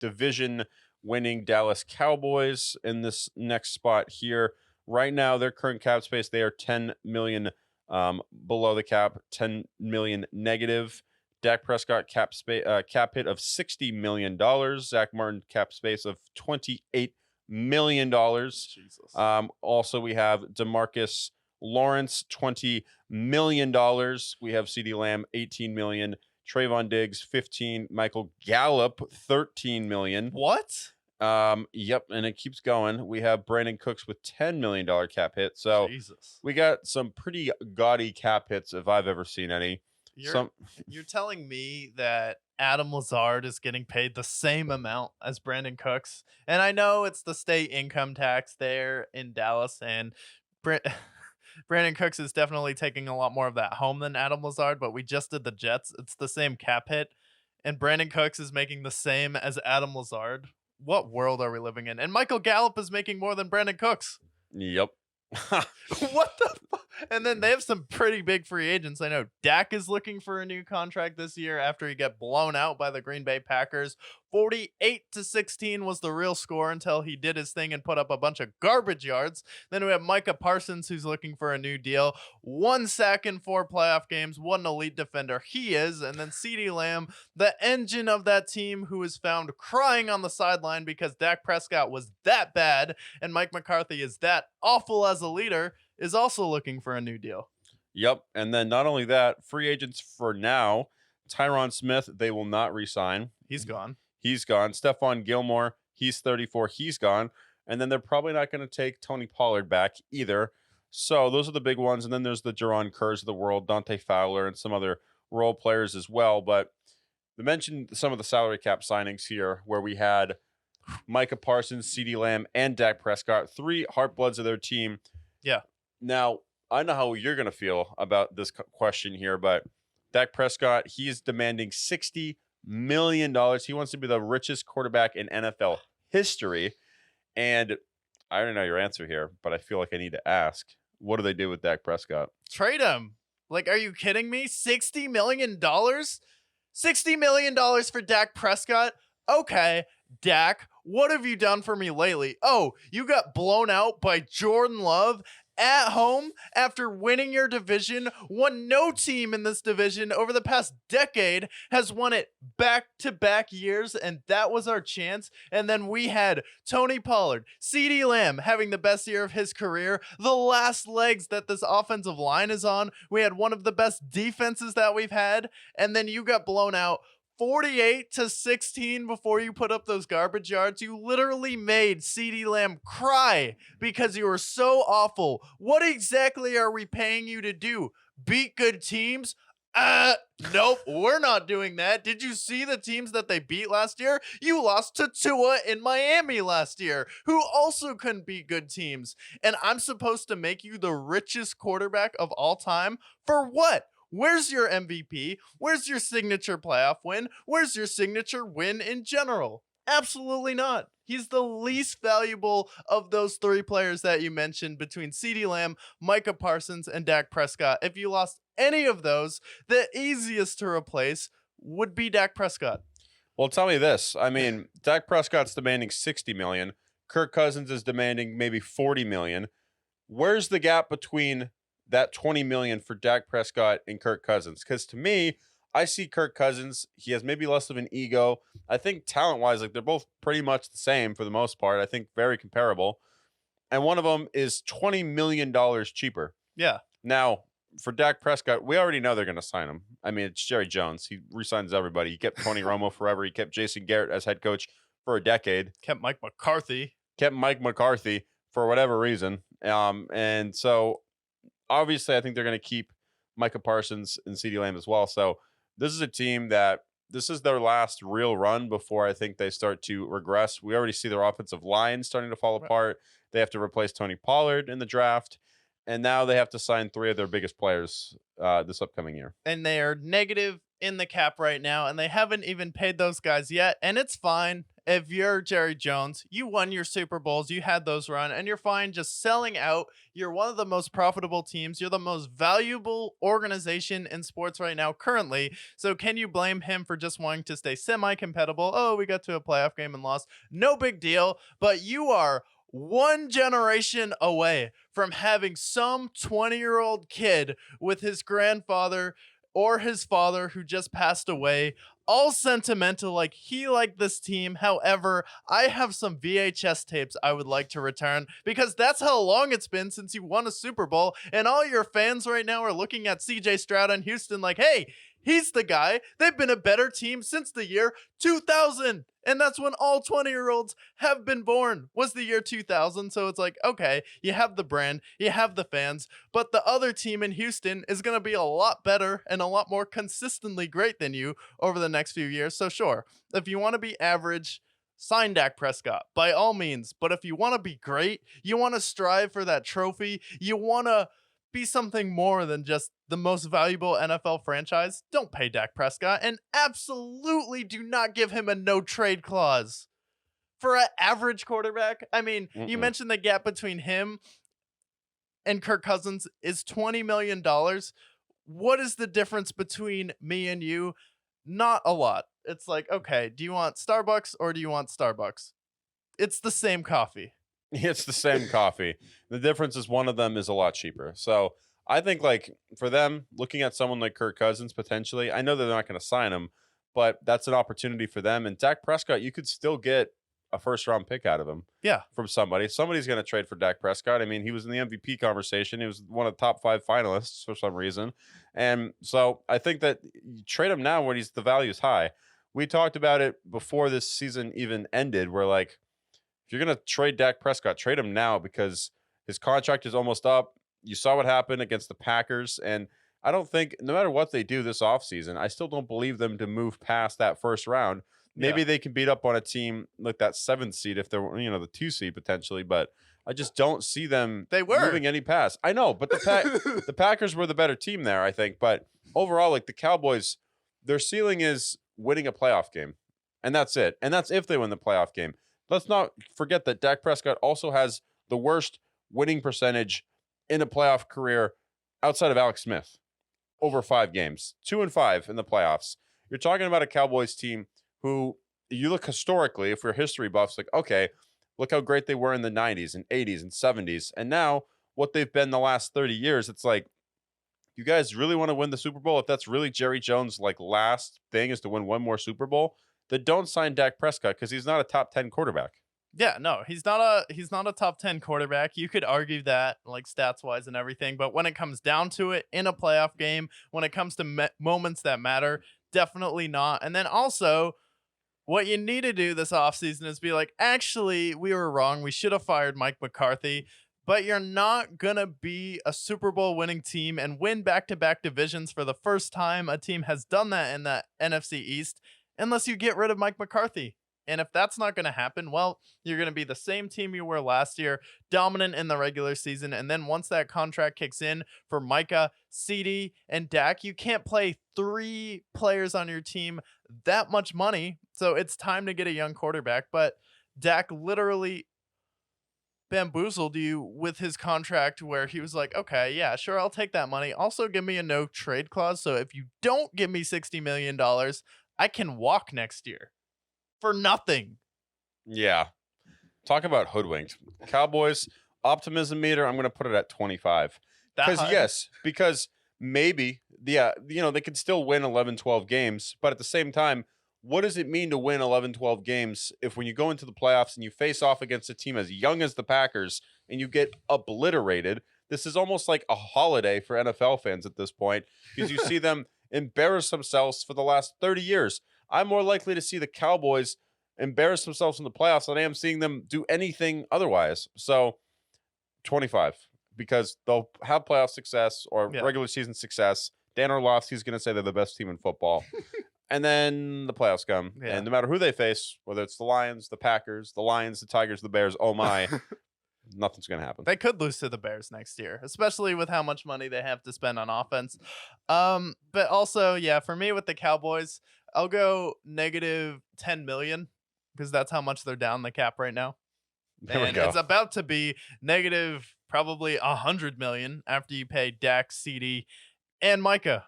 division winning Dallas Cowboys in this next spot here. Right now, their current cap space, they are 10 million below the cap, 10 million negative. Dak Prescott cap hit of $60 million. Zach Martin cap space of $28 million. Jesus. Also, we have Demarcus Lawrence, $20 million. We have CeeDee Lamb, $18 million. Trayvon Diggs, 15. Michael Gallup, 13 million. What? Yep, and it keeps going. We have Brandon Cooks with $10 million cap hit. So Jesus. we got some pretty gaudy cap hits if I've ever seen any. You're telling me that Adam Lazard is getting paid the same amount as Brandon Cooks? And I know it's the state income tax there in Dallas, and Brandon Cooks is definitely taking a lot more of that home than Adam Lazard, but we just did the Jets. It's the same cap hit, and Brandon Cooks is making the same as Adam Lazard. What world are we living in? And Michael Gallup is making more than Brandon Cooks. Yep. What the fuck? And then they have some pretty big free agents. I know Dak is looking for a new contract this year after he got blown out by the Green Bay Packers. 48-16 was the real score until he did his thing and put up a bunch of garbage yards. Then we have Micah Parsons, who's looking for a new deal. 1 sack in 4 playoff games. What an elite defender he is. And then CeeDee Lamb, the engine of that team, who is found crying on the sideline because Dak Prescott was that bad and Mike McCarthy is that awful as a leader, is also looking for a new deal. Yep. And then not only that, free agents for now, Tyron Smith, they will not re-sign. He's gone. He's gone. Stephon Gilmore, he's 34. He's gone. And then they're probably not going to take Tony Pollard back either. So those are the big ones. And then there's the Jaron Kerrs of the world, Dante Fowler, and some other role players as well. But they mentioned some of the salary cap signings here where we had Micah Parsons, CeeDee Lamb, and Dak Prescott, 3 heartbloods of their team. Yeah. Now, I know how you're going to feel about this question here, but Dak Prescott, he's demanding $60 million. He wants to be the richest quarterback in NFL history. And I don't know your answer here, but I feel like I need to ask, what do they do with Dak Prescott? Trade him. Like, are you kidding me? $60 million? $60 million for Dak Prescott? Okay, Dak, what have you done for me lately? Oh, you got blown out by Jordan Love at home after winning your division. No team in this division over the past decade has won it back-to-back years, and that was our chance. And then we had Tony Pollard, CeeDee Lamb having the best year of his career, the last legs that this offensive line is on. We had one of the best defenses that we've had, and then you got blown out 48-16 before you put up those garbage yards. You literally made CeeDee Lamb cry because you were so awful. What exactly are we paying you to do? Beat good teams? Nope, we're not doing that. Did you see the teams that they beat last year? You lost to Tua in Miami last year, who also couldn't beat good teams. And I'm supposed to make you the richest quarterback of all time? For what? Where's your MVP? Where's your signature playoff win? Where's your signature win in general? Absolutely not. He's the least valuable of those 3 players that you mentioned between CeeDee Lamb, Micah Parsons, and Dak Prescott. If you lost any of those, the easiest to replace would be Dak Prescott. Well, tell me this. I mean, Dak Prescott's demanding $60 million. Kirk Cousins is demanding maybe $40 million. Where's the gap between that $20 million for Dak Prescott and Kirk Cousins? Because to me, I see Kirk Cousins, he has maybe less of an ego. I think talent-wise, like they're both pretty much the same for the most part. I think very comparable. And one of them is $20 million cheaper. Yeah. Now, for Dak Prescott, we already know they're going to sign him. I mean, it's Jerry Jones. He re-signs everybody. He kept Tony Romo forever. He kept Jason Garrett as head coach for a decade. Kept Mike McCarthy For whatever reason. And so obviously, I think they're going to keep Micah Parsons and CeeDee Lamb as well. So this is a team that this is their last real run before I think they start to regress. We already see their offensive line starting to fall apart. They have to replace Tony Pollard in the draft. And now they have to sign 3 of their biggest players this upcoming year. And they are negative in the cap right now, and they haven't even paid those guys yet, and it's fine. if you're Jerry Jones, you won your Super Bowls, you had those run, and you're fine just selling out. You're one of the most profitable teams. You're the most valuable organization in sports right now, currently. So can you blame him for just wanting to stay semi-competitive? Oh, we got to a playoff game and lost. No big deal. But you are one generation away from having some 20-year-old kid with his grandfather or his father who just passed away, all sentimental, like he liked this team. However, I have some VHS tapes I would like to return because that's how long it's been since you won a Super Bowl. And all your fans right now are looking at CJ Stroud in Houston like, hey, he's the guy. They've been a better team since the year 2000. And that's when all 20-year-olds have been born, was the year 2000. So it's like, okay, you have the brand, you have the fans, but the other team in Houston is going to be a lot better and a lot more consistently great than you over the next few years. So sure, if you want to be average, sign Dak Prescott by all means. But if you want to be great, you want to strive for that trophy, you want to be something more than just the most valuable NFL franchise, don't pay Dak Prescott, and absolutely do not give him a no trade clause for an average quarterback. I mean, you mentioned the gap between him and Kirk Cousins is $20 million. What is the difference between me and you? Not a lot. It's like, okay, do you want Starbucks or do you want Starbucks? It's the same coffee. It's the same coffee. The difference is one of them is a lot cheaper. So I think like for them, looking at someone like Kirk Cousins potentially, I know they're not going to sign him, but that's an opportunity for them. And Dak Prescott, you could still get a first round pick out of him. Yeah. From somebody. Somebody's going to trade for Dak Prescott. I mean, he was in the MVP conversation. He was one of the top 5 finalists for some reason. And so I think that you trade him now when the value is high. We talked about it before this season even ended. Where like, if you're going to trade Dak Prescott, trade him now because his contract is almost up. You saw what happened against the Packers. And I don't think, no matter what they do this offseason, I still don't believe them to move past that first round. Maybe they can beat up on a team like that 7th seed if they're, the 2 seed potentially. But I just don't see them moving any past. I know, but the Packers were the better team there, I think. But overall, like the Cowboys, their ceiling is winning a playoff game. And that's it. And that's if they win the playoff game. Let's not forget that Dak Prescott also has the worst winning percentage in a playoff career outside of Alex Smith over 5 games, 2-5 in the playoffs. You're talking about a Cowboys team who you look historically, if we're history buffs, like, okay, look how great they were in the 90s and 80s and 70s. And now what they've been the last 30 years, it's like, you guys really want to win the Super Bowl? If that's really Jerry Jones' like last thing is to win one more Super Bowl, then don't sign Dak Prescott because he's not a top 10 quarterback. Yeah, no, he's not a top 10 quarterback. You could argue that like stats wise and everything, but when it comes down to it in a playoff game, when it comes to moments that matter, definitely not. And then also, what you need to do this offseason is be like, actually, we were wrong. We should have fired Mike McCarthy, but you're not going to be a Super Bowl winning team and win back-to-back divisions for the first time a team has done that in the NFC East unless you get rid of Mike McCarthy. And if that's not going to happen, well, you're going to be the same team you were last year, dominant in the regular season. And then once that contract kicks in for Micah, CD, and Dak, you can't play 3 players on your team that much money. So it's time to get a young quarterback. But Dak literally bamboozled you with his contract where he was like, okay, yeah, sure, I'll take that money. Also, give me a no trade clause. So if you don't give me $60 million, I can walk next year. For nothing. Yeah. Talk about hoodwinked. Cowboys optimism meter, I'm going to put it at 25. Because maybe, they can still win 11, 12 games. But at the same time, what does it mean to win 11, 12 games if when you go into the playoffs and you face off against a team as young as the Packers and you get obliterated? This is almost like a holiday for NFL fans at this point because you see them embarrass themselves for the last 30 years. I'm more likely to see the Cowboys embarrass themselves in the playoffs than I am seeing them do anything otherwise. So 25, because they'll have playoff success or regular season success. Dan Orlovsky's going to say they're the best team in football. And then the playoffs come. Yeah. And no matter who they face, whether it's the Lions, the Packers, the Lions, the Tigers, the Bears, oh my, nothing's going to happen. They could lose to the Bears next year, especially with how much money they have to spend on offense. But also, yeah, for me with the Cowboys, I'll go negative 10 million because that's how much they're down the cap right now. There we And go. it's about to be negative probably 100 million after you pay Dak, CD, and Micah.